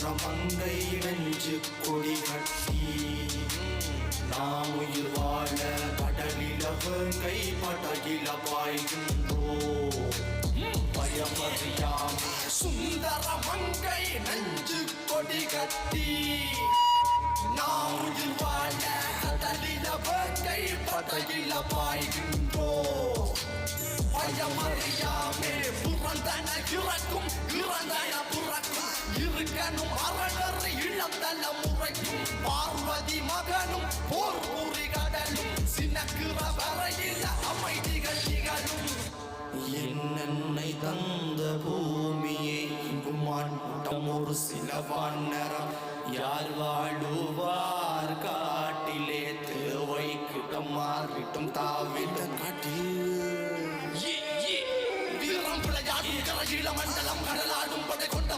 மங்கை நெஞ்சு கொடி கட்டி நாம் உயிர் வாழ கடலில வேங்கை படகில பாய்கின்றோம் பயமறியாமே சுந்தர மங்கை நெஞ்சு கொடி கட்டி நாம் உயிர் வாழ கடலில வேங்கை படகில பாய்கின்றோம் பயமறியாமே புறந்தன இறக்கும் இறந்தன புறக்கும் இருக்கணும் அரணர் இளம் தலைமுறைக்கும் பார்வதி மகனும் போர் புரி கடலும் சின்னக்கிற வரையில் அமைதிகள் நிகழும் என்னை தந்த பூமியை இங்கும் மாட்டம் ஒரு சில வானரம் யார் வாழுவார் காட்டிலே தேவைக்கிட்டம் மாறிட்டும் தாவிட காட்டில் வீரம் விளையாடும் கரையில மண்டலம் கடலாடும் படை கொண்ட